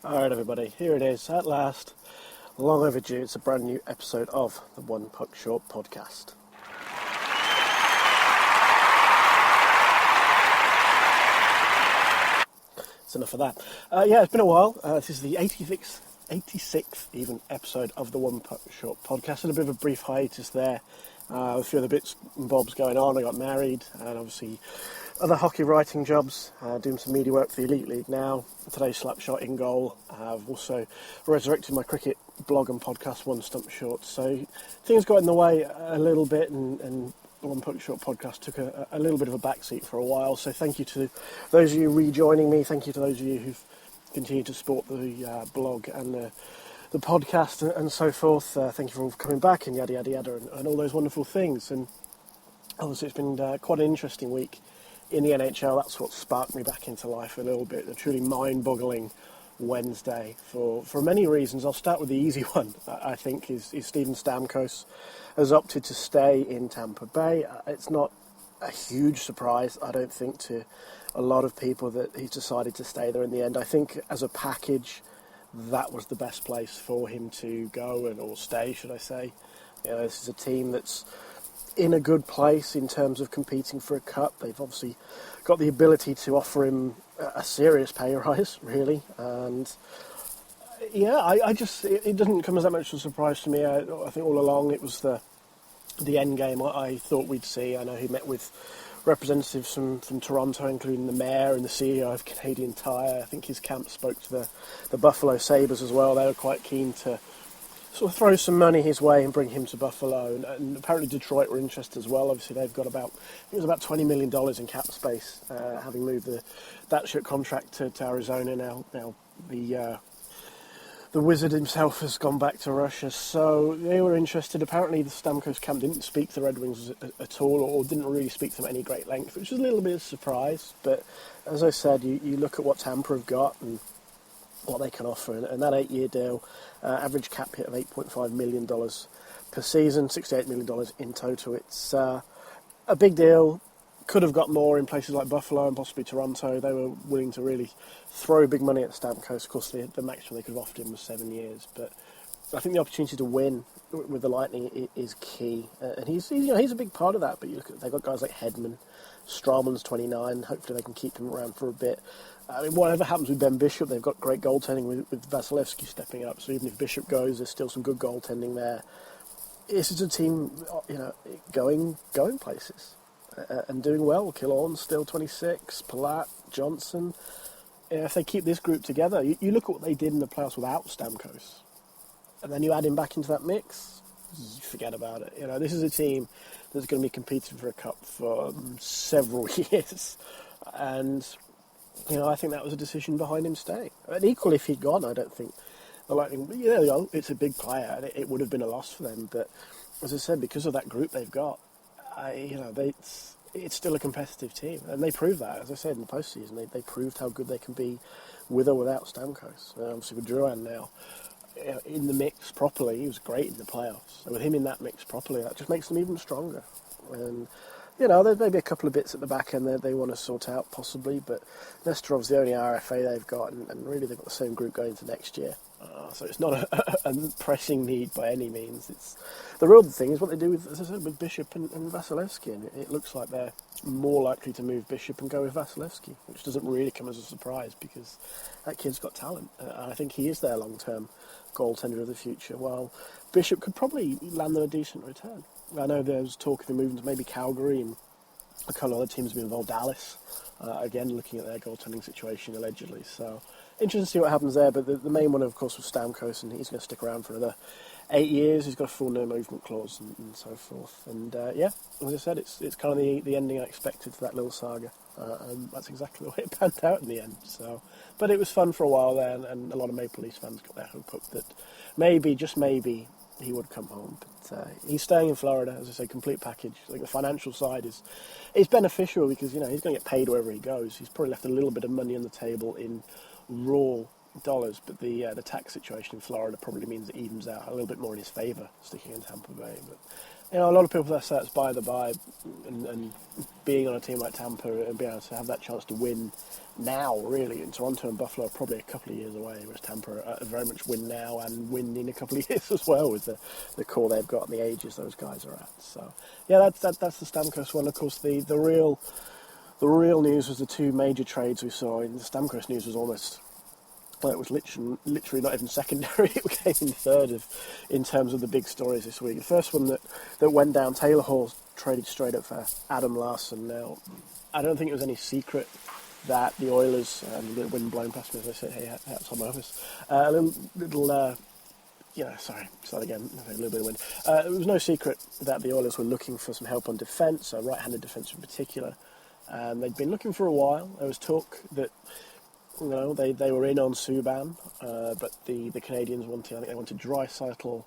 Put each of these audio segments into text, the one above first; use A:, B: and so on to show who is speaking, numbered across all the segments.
A: Alright everybody, here it is, at last. Long overdue, it's a brand new episode of the One Puck Short podcast. That's enough of that. It's been a while. This is the 86th even episode of the One Puck Short podcast. Had a bit of a brief hiatus there. A few other bits and bobs going on. I got married and obviously other hockey writing jobs, doing some media work for the Elite League now. Today's Slapshot in goal. I've also resurrected my cricket blog and podcast, One Stump Short. So things got in the way a little bit, and the One Puck Short podcast took a little bit of a backseat for a while. So thank you to those of you rejoining me. Thank you to those of you who've continued to support the blog and the podcast and so forth. Thank you for all coming back and yada yada yada and all those wonderful things. And obviously it's been quite an interesting week in the NHL. That's what sparked me back into life a little bit. A truly mind-boggling Wednesday for many reasons. I'll start with the easy one. I think is Steven Stamkos has opted to stay in Tampa Bay. It's not a huge surprise, I don't think, to a lot of people that he's decided to stay there in the end. I think as a package, that was the best place for him to go or stay, should I say. You know, this is a team that's in a good place in terms of competing for a cup. They've obviously got the ability to offer him a serious pay rise, really. And yeah, it doesn't come as that much of a surprise to me. I think all along it was the end game I thought we'd see. I know he met with representatives from Toronto, including the mayor and the CEO of Canadian Tire. I think his camp spoke to the Buffalo Sabres as well. They were quite keen to sort of throw some money his way and bring him to Buffalo, and apparently Detroit were interested as well. Obviously they've got about $20 million in cap space, having moved that short contract to Arizona now. Now the wizard himself has gone back to Russia, so they were interested. Apparently the Stamkos camp didn't speak to the Red Wings at all, or didn't really speak to them at any great length, which was a little bit of a surprise. But as I said, you look at what Tampa have got and what they can offer, and that 8-year deal, average cap hit of $8.5 million per season, $68 million in total. It's a big deal. Could have got more in places like Buffalo and possibly Toronto. They were willing to really throw big money at Stamkos. Of course, the maximum they could have offered him was 7 years, but I think the opportunity to win with the Lightning is key, and he's a big part of that. But you look at, they've got guys like Hedman, Stralman's 29. Hopefully they can keep him around for a bit. I mean, whatever happens with Ben Bishop, they've got great goaltending with Vasilevsky stepping up. So even if Bishop goes, there's still some good goaltending there. This is a team, going places and doing well. Killorn's still 26, Palat, Johnson. If they keep this group together, you look at what they did in the playoffs without Stamkos, and then you add him back into that mix, you forget about it. This is a team that's going to be competing for a cup for several years, and I think that was a decision behind him staying. And equally, if he'd gone, I don't think the Lightning. It's a big player, and it would have been a loss for them. But as I said, because of that group they've got, it's still a competitive team, and they proved that. As I said in the postseason, they proved how good they can be with or without Stamkos. Obviously, with Drouin now in the mix properly, he was great in the playoffs. And with him in that mix properly, that just makes them even stronger. And there's maybe a couple of bits at the back end that they want to sort out, possibly, but Nesterov's the only RFA they've got, and really they've got the same group going into next year. So it's not a pressing need by any means. It's the real thing is what they do with, as I said, with Bishop and Vasilevsky, and it looks like they're more likely to move Bishop and go with Vasilevsky, which doesn't really come as a surprise because that kid's got talent. I think he is their long-term goaltender of the future, while Bishop could probably land them a decent return. I know there's talk of him moving to maybe Calgary, and a couple of other teams have been involved. Dallas, again, looking at their goaltending situation, allegedly. So, interesting to see what happens there. But the main one, of course, was Stamkos, and he's going to stick around for another 8 years. He's got a full no-movement clause and so forth. And, as I said, it's kind of the ending I expected to that little saga. And that's exactly the way it panned out in the end. So, but it was fun for a while there, and a lot of Maple Leafs fans got their hope up that maybe, just maybe, he would come home. But he's staying in Florida, as I say, complete package. I think the financial side is beneficial because, he's going to get paid wherever he goes. He's probably left a little bit of money on the table in raw dollars, but the tax situation in Florida probably means it evens out a little bit more in his favour, sticking in Tampa Bay. But A lot of people say it's by the by, and being on a team like Tampa and being able to have that chance to win now, really, and Toronto and Buffalo are probably a couple of years away, whereas Tampa are very much win now and win in a couple of years as well with the core they've got and the ages those guys are at. So, yeah, that's the Stamkos one. Of course, the real news was the two major trades we saw. And the Stamkos news was almost... Well, it was literally not even secondary. It came in third in terms of the big stories this week. The first one that went down, Taylor Hall traded straight up for Adam Larson. Now, I don't think it was any secret that the Oilers, a little wind blowing past me as I said, hey, outside my office, sorry, start again, a little bit of wind. It was no secret that the Oilers were looking for some help on defence, right-handed defence in particular. They'd been looking for a while. There was talk that they were in on Subban, but the Canadians wanted Draisaitl,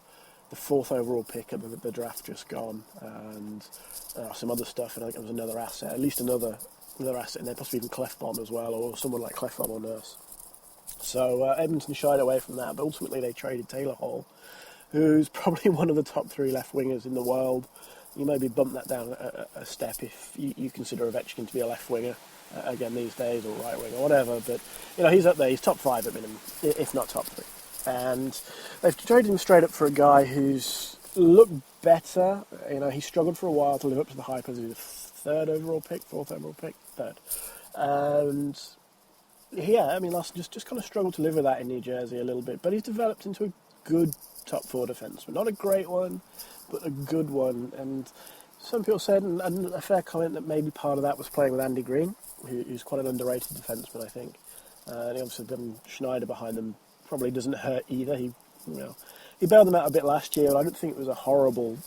A: the fourth overall pick at the draft just gone, and some other stuff, and I think there was another asset, at least another asset in there, possibly even Clefbaum as well, or someone like Clefbaum or Nurse. So Edmonton shied away from that, but ultimately they traded Taylor Hall, who's probably one of the top three left wingers in the world. You maybe bump that down a step if you consider Ovechkin to be a left winger. Again these days, or right wing or whatever, but he's up there, he's top five at minimum, if not top three. And they've traded him straight up for a guy who's looked better. He struggled for a while to live up to the hype as he was fourth overall pick. And Larson just kind of struggled to live with that in New Jersey a little bit, but he's developed into a good top four defenseman, not a great one, but a good one. And some people said, and a fair comment, that maybe part of that was playing with Andy Green, who's quite an underrated defenseman, I think. And he obviously having Schneider behind them probably doesn't hurt either. He bailed them out a bit last year, but I don't think it was a horrible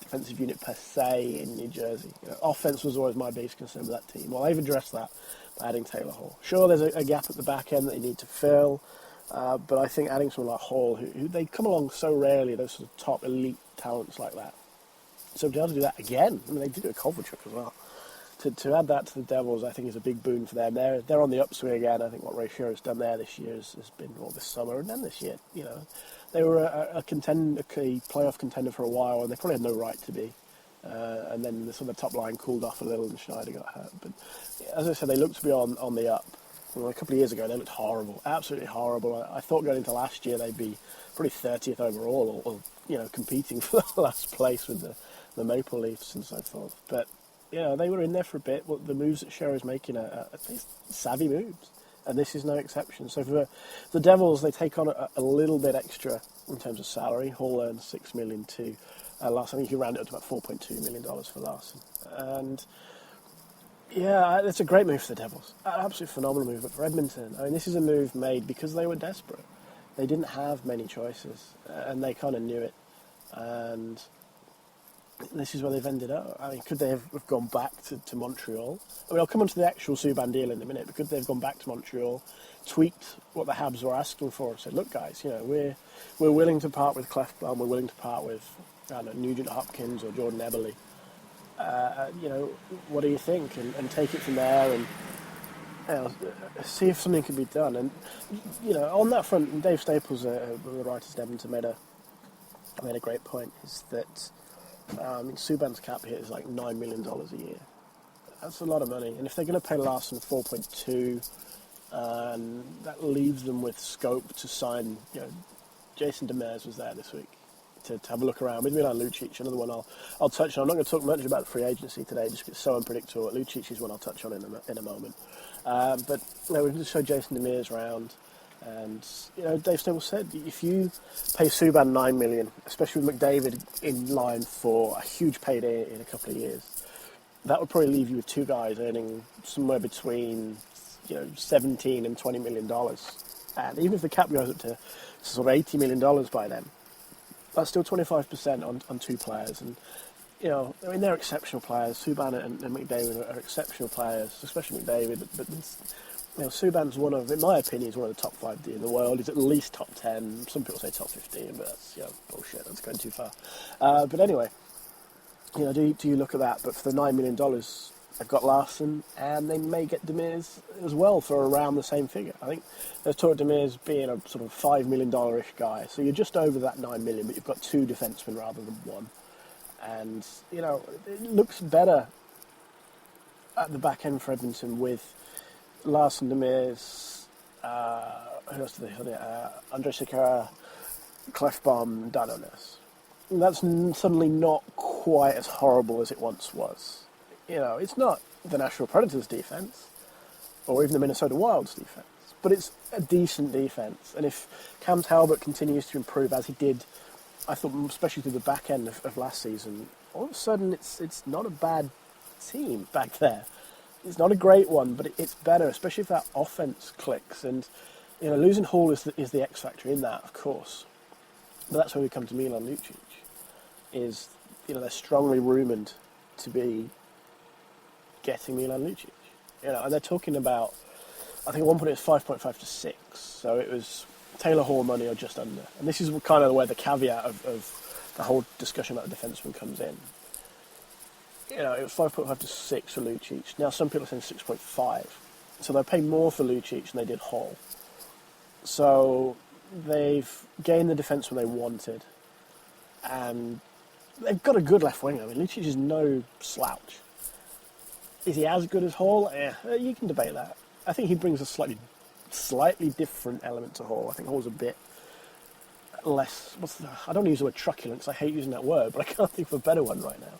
A: defensive unit per se in New Jersey. Offense was always my biggest concern with that team. Well, they've addressed that by adding Taylor Hall. Sure, there's a gap at the back end that they need to fill, but I think adding someone like Hall, who they come along so rarely, those sort of top elite talents like that. So to be able to do that again, they did it at Kovalchuk as well. To add that to the Devils, I think is a big boon for them. They're on the upswing again. I think what Ray Shero has done there this year has been, this summer and then this year. They were a playoff contender for a while, and they probably had no right to be. And then the sort of top line cooled off a little, and Schneider got hurt. But as I said, they look to be on the up. A couple of years ago, they looked horrible, absolutely horrible. I thought going into last year they'd be probably 30th overall, or competing for the last place with the Maple Leafs and so forth. But they were in there for a bit. Well, the moves that Shearer's making are savvy moves, and this is no exception. So for the Devils, they take on a little bit extra in terms of salary. Hall earns $6 million to Larson. I think he rounded up to about $4.2 million for Larson. And it's a great move for the Devils. An absolutely phenomenal move. But for Edmonton, this is a move made because they were desperate. They didn't have many choices, and they kind of knew it. And this is where they've ended up. Could they have gone back to Montreal? I'll come on to the actual Subban deal in a minute, but could they have gone back to Montreal, tweaked what the Habs were asking for, and said, look, guys, we're willing to part with Clefbaum, we're willing to part with, Nugent Hopkins or Jordan Eberle. What do you think? And take it from there and see if something can be done. And, on that front, Dave Staples, one of the writers at Edmonton, made a great point, is that Subban's cap hit is like $9 million a year. That's a lot of money. And if they're going to pay Larson 4.2, that leaves them with scope to sign. Jason Demers was there this week to have a look around with Milan Lucic, another one I'll touch on. I'm not going to talk much about free agency today, just because it's so unpredictable. Lucic is one I'll touch on in a moment. But we can just show Jason Demers around. And Dave Staples said, if you pay Subban $9 million, especially with McDavid in line for a huge payday in a couple of years, that would probably leave you with two guys earning somewhere between $17 and $20 million. And even if the cap goes up to sort of $80 million by then, that's still 25% on two players. And they're exceptional players. Subban and McDavid are exceptional players, especially McDavid. But Subban's one of, in my opinion, he's one of the top 5 in the world. He's at least top 10. Some people say top 15, but that's bullshit. That's going too far. But anyway, do you look at that? But for the $9 million, they've got Larson, and they may get Demers as well for around the same figure. I think there's talk of Demers being a sort of $5 million-ish guy. So you're just over that $9 million, but you've got two defensemen rather than one. And, it looks better at the back end for Edmonton with Larson, Demers, who else did they have? Andre Sekera, Clefbaum, Danones. That's suddenly not quite as horrible as it once was. It's not the Nashville Predators' defense, or even the Minnesota Wild's defense, but it's a decent defense. And if Cam Talbot continues to improve as he did, I thought, especially through the back end of last season, all of a sudden it's not a bad team back there. It's not a great one, but it's better, especially if that offense clicks. And losing Hall is the X factor in that, of course. But that's where we come to Milan Lucic. Is they're strongly rumoured to be getting Milan Lucic. And they're talking about, I think at one point it was 5.5 to 6, so it was Taylor Hall money or just under. And this is kind of where the caveat of the whole discussion about the defenseman comes in. It was 5.5 to 6 for Lucic. Now some people are saying 6.5. So they'll pay more for Lucic than they did Hall. So they've gained the defenseman they wanted. And they've got a good left winger. I mean, Lucic is no slouch. Is he as good as Hall? You can debate that. I think he brings a slightly different element to Hall. I think Hall's a bit less... I don't want to use the word truculent because I hate using that word, but I can't think of a better one right now.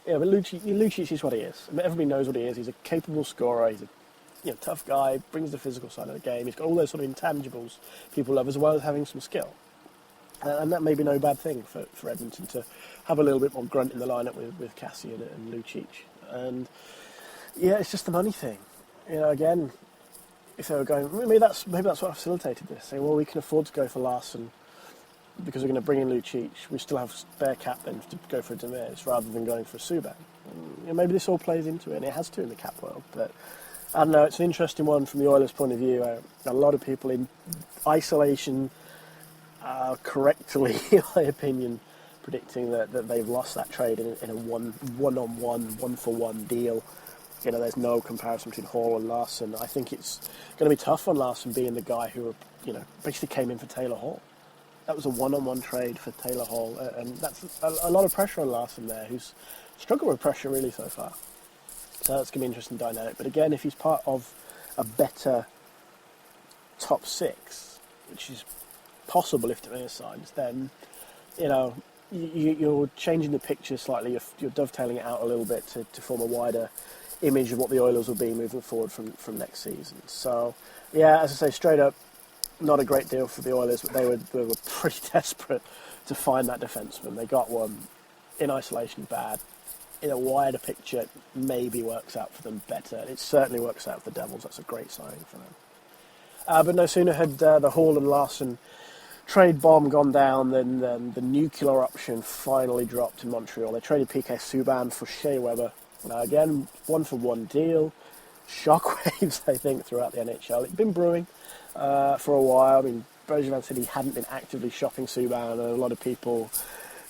A: Yeah, but Lucic is what he is. I mean, everybody knows what he is. He's a capable scorer. He's a tough guy, brings the physical side of the game. He's got all those sort of intangibles people love, as well as having some skill. And that may be no bad thing for Edmonton to have a little bit more grunt in the lineup with Cassian and Lucic. And yeah, it's just the money thing. Again, if they were going, maybe that's what facilitated this. Saying, well, we can afford to go for Larson because we're going to bring in Lucic. We still have spare cap then to go for Demers rather than going for Subban. Maybe this all plays into it, and it has to in the cap world. But I don't know. It's an interesting one from the Oilers' point of view. A lot of people in isolation. Correctly, in my opinion, predicting that they've lost that trade in a one-for-one deal. There's no comparison between Hall and Larson. I think it's going to be tough on Larson being the guy who, basically came in for Taylor Hall. That was a one-on-one trade for Taylor Hall, and that's a lot of pressure on Larson there, who's struggled with pressure really so far. So that's going to be an interesting dynamic. But again, if he's part of a better top six, which is possible if Demers signs, then you're changing the picture slightly. You're dovetailing it out a little bit to form a wider image of what the Oilers will be moving forward from next season. So yeah, as I say, straight up, not a great deal for the Oilers, but they were pretty desperate to find that defenseman. They got one in isolation, bad. In a wider picture, maybe works out for them better. It certainly works out for the Devils. That's a great signing for them. But no sooner had the Hall and Larson trade bomb gone down than the nuclear option finally dropped in Montreal. They traded PK Subban for Shea Weber. Again, one-for-one deal. Shockwaves, I think, throughout the NHL. It's been brewing for a while. I mean, Bergevin said he hadn't been actively shopping Subban, and a lot of people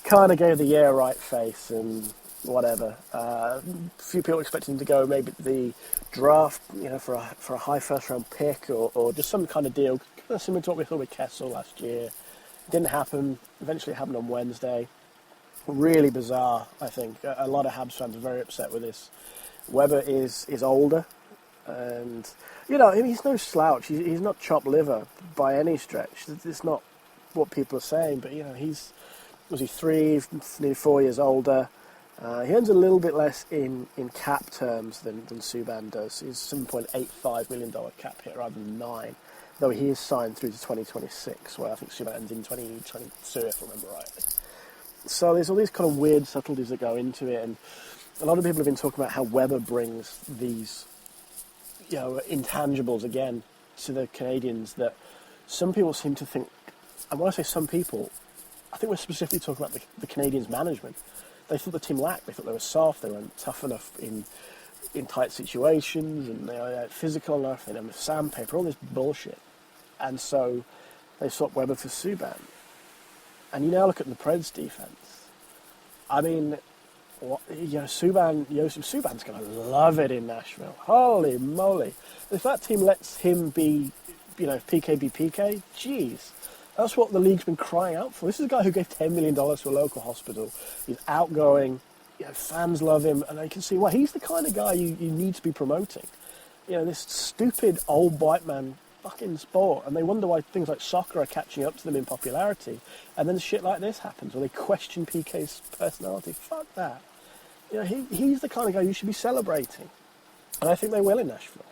A: kind of gave the yeah right face and whatever. A few people expecting him to go maybe the draft, for a high first-round pick or just some kind of deal. Similar to what we thought with Kessel last year. Didn't happen. Eventually it happened on Wednesday. Really bizarre, I think. A lot of Habs fans are very upset with this. Weber is older. And, he's no slouch. He's not chopped liver by any stretch. It's not what people are saying. But, he's 3, 4 years older. He earns a little bit less in cap terms than Subban does. He's $7.85 million cap hit rather than 9. Though he is signed through to 2026, where I think Subban ends in 2022, if I remember rightly. So there's all these kind of weird subtleties that go into it, and a lot of people have been talking about how Weber brings these, intangibles again to the Canadians that some people seem to think, and when I say some people, I think we're specifically talking about the Canadians' management. They thought the team lacked. They thought they were soft. They weren't tough enough in tight situations, and they were physical enough. They didn't have sandpaper, all this bullshit. And so they swapped Weber for Subban. And you now look at the Preds defense. I mean, Subban's going to love it in Nashville. Holy moly. If that team lets him be, PK be PK, geez, That's what the league's been crying out for. This is a guy who gave $10 million to a local hospital. He's outgoing. Fans love him, and they can see, well, he's the kind of guy you need to be promoting. This stupid old white man fucking sport, and they wonder why things like soccer are catching up to them in popularity, and then shit like this happens where they question PK's personality. Fuck that. He's the kind of guy you should be celebrating, and I think they will in Nashville.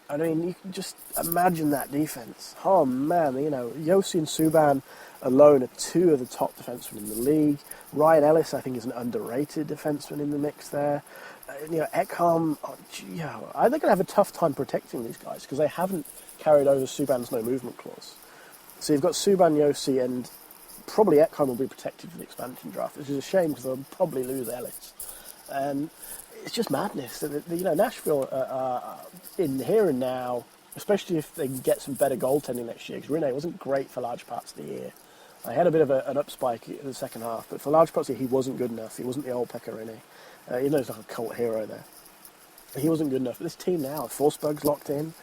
A: I mean, you can just imagine that defense. Oh man, Yossi and Subban alone are two of the top defensemen in the league. Ryan Ellis, I think, is an underrated defenseman in the mix there. Ekholm, they're going to have a tough time protecting these guys because they haven't carried over Subban's no movement clause. So you've got Subban, Yossi, and probably Ekholm will be protected for the expansion draft, which is a shame because they'll probably lose Ellis. And it's just madness. Nashville in here and now, especially if they can get some better goaltending next year, because Rinne wasn't great for large parts of the year. I had a bit of an upspike in the second half, but for large parts of the year, he wasn't good enough. He wasn't the old Pekka Rinne. He's like a cult hero there. He wasn't good enough. But this team now, Forsberg's locked in.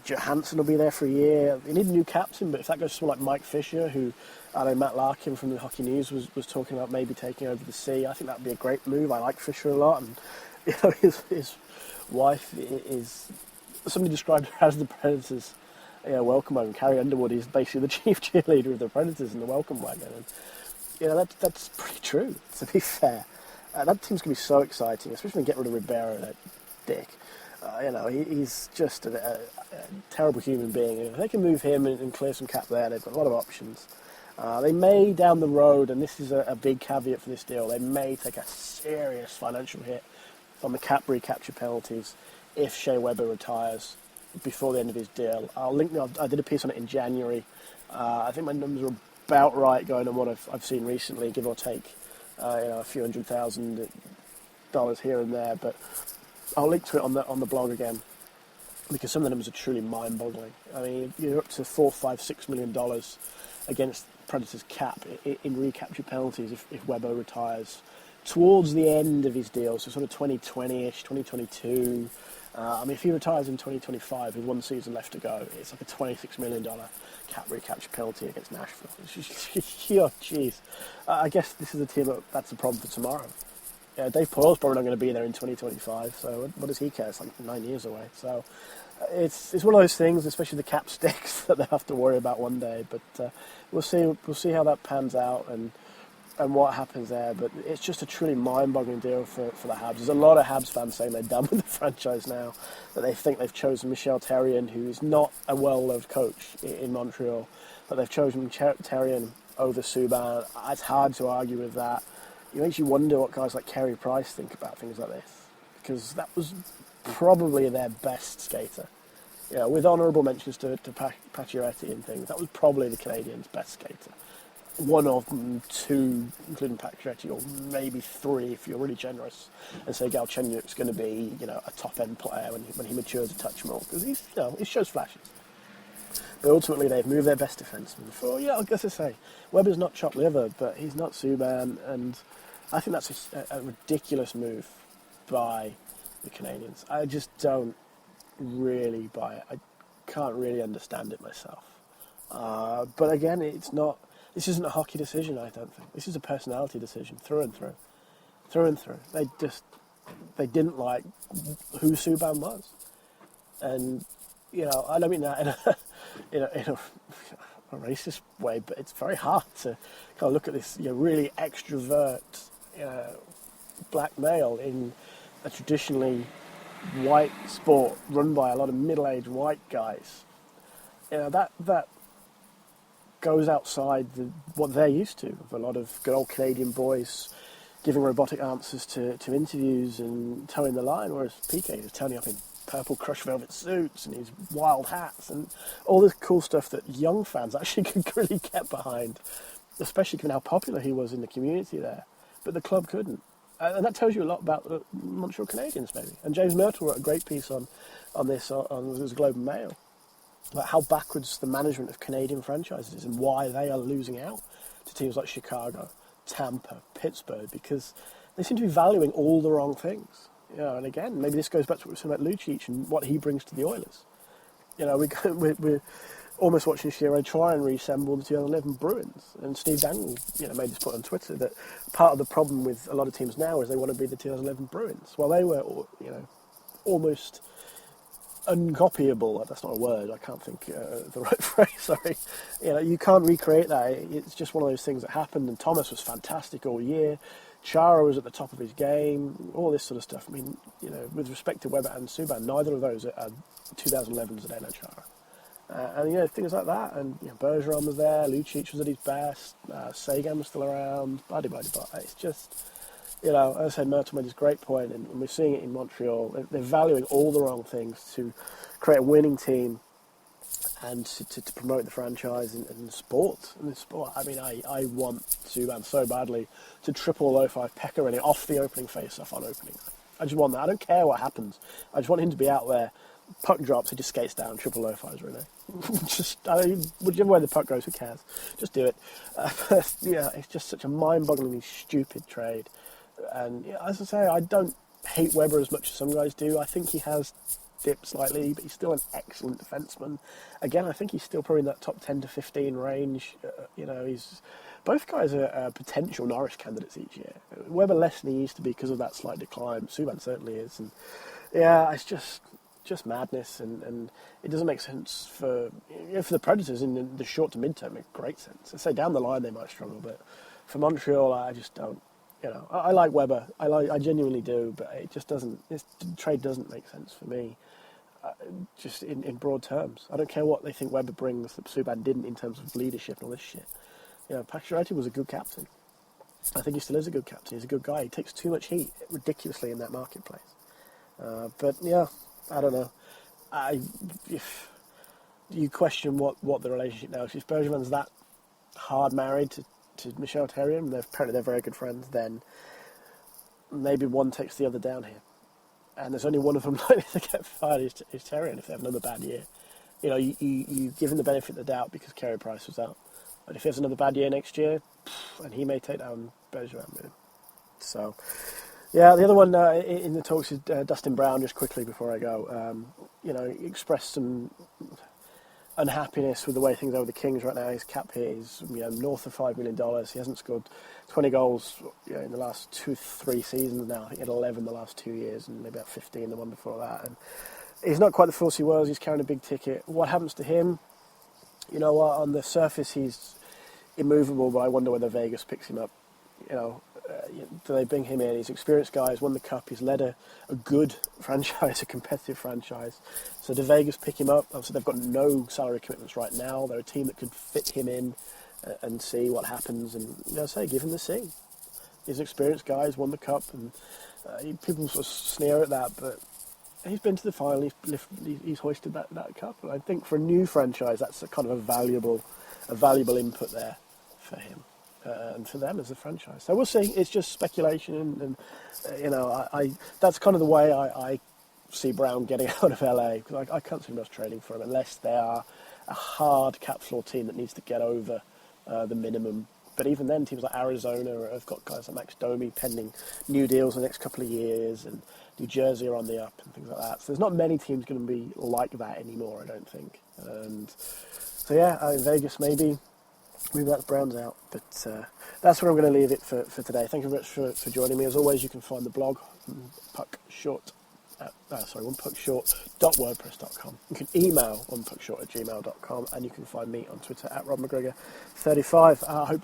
A: Johansson will be there for a year. They need a new captain, but if that goes to someone like Mike Fisher, who I know Matt Larkin from the Hockey News was talking about maybe taking over the sea, I think that would be a great move. I like Fisher a lot, and his wife is, somebody described her as the Predators' welcome wagon. Carrie Underwood is basically the chief cheerleader of the Predators in the welcome wagon, and that's pretty true, to be fair. That team's going to be so exciting, especially when you get rid of Ribeiro, that dick. He's just a terrible human being. If they can move him and clear some cap there, they've got a lot of options. They may, down the road, and this is a big caveat for this deal, they may take a serious financial hit on the cap recapture penalties if Shea Weber retires before the end of his deal. I did a piece on it in January. I think my numbers are about right going on what I've seen recently, give or take. A few $100,000 here and there, but I'll link to it on the blog again because some of the numbers are truly mind-boggling. I mean, you're up to $4, $5, $6 million against Predators' cap in recapture penalties if Weber retires towards the end of his deal, so sort of 2020-ish, 2022. If he retires in 2025 with one season left to go, it's like a $26 million cap recapture penalty against Nashville. Oh, jeez. I guess this is a team that's the problem for tomorrow. Dave Poile's probably not going to be there in 2025, so what does he care? It's like 9 years away. So it's one of those things, especially the cap sticks, that they have to worry about one day. But we'll see how that pans out and what happens there. But it's just a truly mind-boggling deal for the Habs. There's a lot of Habs fans saying they're done with the franchise now, that they think they've chosen Michel Therrien, who is not a well-loved coach in Montreal, but they've chosen Therrien over Subban. It's hard to argue with that. It makes you wonder what guys like Carey Price think about things like this, because that was probably their best skater. With honourable mentions to Pacioretty and things, that was probably the Canadians' best skater. One of them, two, including Pacioretty, or maybe three if you're really generous, and say Galchenyuk's going to be, a top-end player when he matures a touch more, because he shows flashes. But ultimately, they've moved their best defenseman. I guess I say, Weber's not chopped liver, but he's not Subban, and I think that's a ridiculous move by the Canadians. I just don't really buy it. I can't really understand it myself. But again, this isn't a hockey decision, I don't think. This is a personality decision, through and through. Through and through. They didn't like who Subban was. And, I don't mean that in a racist way, but it's very hard to kind of look at this really extrovert black male in a traditionally white sport run by a lot of middle-aged white guys. That goes outside what they're used to, of a lot of good old Canadian boys giving robotic answers to interviews and towing the line, whereas PK is turning up in purple crushed velvet suits and his wild hats and all this cool stuff that young fans actually could really get behind, especially given how popular he was in the community there. But the club couldn't. And that tells you a lot about the Montreal Canadiens, maybe. And James Myrtle wrote a great piece on this on the Globe and Mail, about how backwards the management of Canadian franchises is and why they are losing out to teams like Chicago, Tampa, Pittsburgh, because they seem to be valuing all the wrong things. And again, maybe this goes back to what we were saying about Lucic and what he brings to the Oilers. almost watching Shiro try and reassemble the 2011 Bruins. And Steve Dangle, made this point on Twitter that part of the problem with a lot of teams now is they want to be the 2011 Bruins. Well, they were, almost uncopyable. That's not a word. I can't think the right phrase. Sorry. You can't recreate that. It's just one of those things that happened. And Thomas was fantastic all year. Chara was at the top of his game. All this sort of stuff. I mean, with respect to Weber and Subban, neither of those are 2011s at Chara. And things like that. And Bergeron was there. Lucic was at his best. Sagan was still around. It's just. As I said, Myrtle made this great point, and we're seeing it in Montreal. They're valuing all the wrong things to create a winning team and to promote the franchise in sport. In sport, I mean, I want Subban so badly to triple 05 Pekka off the opening face-off on opening. I just want that. I don't care what happens. I just want him to be out there. Puck drops, he just skates down, triple 05s, Rene. Whichever way the puck goes, who cares? Just do it. It's just such a mind-bogglingly stupid trade. And as I say, I don't hate Weber as much as some guys do. I think he has dipped slightly, but he's still an excellent defenseman. Again, I think he's still probably in that top 10 to 15 range. Both guys are potential Norris candidates each year. Weber less than he used to be because of that slight decline. Subban certainly is. And it's just madness, and it doesn't make sense for the Predators in the short to mid-term. It makes great sense. I say down the line they might struggle, but for Montreal, I just don't. I like Weber. I genuinely do, but it just doesn't. This trade doesn't make sense for me. Just in broad terms, I don't care what they think Weber brings that Subban didn't in terms of leadership and all this shit. Pacioretty was a good captain. I think he still is a good captain. He's a good guy. He takes too much heat ridiculously in that marketplace. But I don't know. If you question what the relationship now is, if Bergeron's that hard married to Michel Therrien, and apparently they're very good friends, then maybe one takes the other down here. And there's only one of them likely to get fired is Therrien if they have another bad year. You give him the benefit of the doubt because Carey Price was out. But if he has another bad year next year, and he may take down Bergeron with him. So, the other one in the talks is Dustin Brown, just quickly before I go. He expressed some unhappiness with the way things are with the Kings right now. His cap hit is north of $5 million. He hasn't scored 20 goals in the last 2-3 seasons now. I think he had 11 the last 2 years and maybe about 15 the one before that. And he's not quite the force he was. He's carrying a big ticket. What happens to him? On the surface he's immovable, but I wonder whether Vegas picks him up. Do they bring him in? He's an experienced guy. He's won the cup. He's led a good franchise, a competitive franchise. So do Vegas pick him up? Obviously, they've got no salary commitments right now. They're a team that could fit him in and see what happens. And give him the see. He's an experienced guy. He's won the cup, and people sort of sneer at that, but he's been to the final. He's hoisted that cup. And I think for a new franchise, that's a kind of a valuable input there for him. And for them as a franchise. So we'll see. It's just speculation, and I that's kind of the way I see Brown getting out of LA, because I can't see much trading for him unless they are a hard cap floor team that needs to get over the minimum. But even then, teams like Arizona have got guys like Max Domi pending new deals in the next couple of years, and New Jersey are on the up and things like that. So there's not many teams going to be like that anymore, I don't think. And so Vegas maybe that's Brown's out, but that's where I'm going to leave it for today. Thank you very much for joining me. As always, you can find the blog onepuckshort.wordpress.com. You can email onepuckshort@gmail.com, and you can find me on Twitter @RobMcGregor35. I hope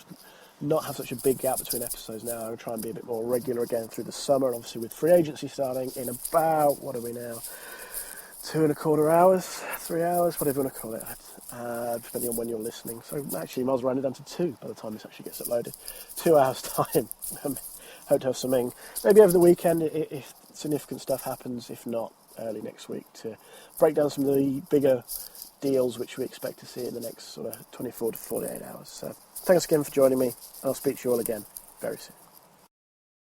A: not have such a big gap between episodes now. I'm going to try and be a bit more regular again through the summer, and obviously with free agency starting in about, what are we now, 2.25 hours, 3 hours, whatever you want to call it, depending on when you're listening. So actually, I might as well round it down to 2 by the time this actually gets uploaded. 2 hours time. Hope to have something, maybe over the weekend if significant stuff happens, if not early next week, to break down some of the bigger deals which we expect to see in the next sort of 24 to 48 hours. So thanks again for joining me, and I'll speak to you all again very soon.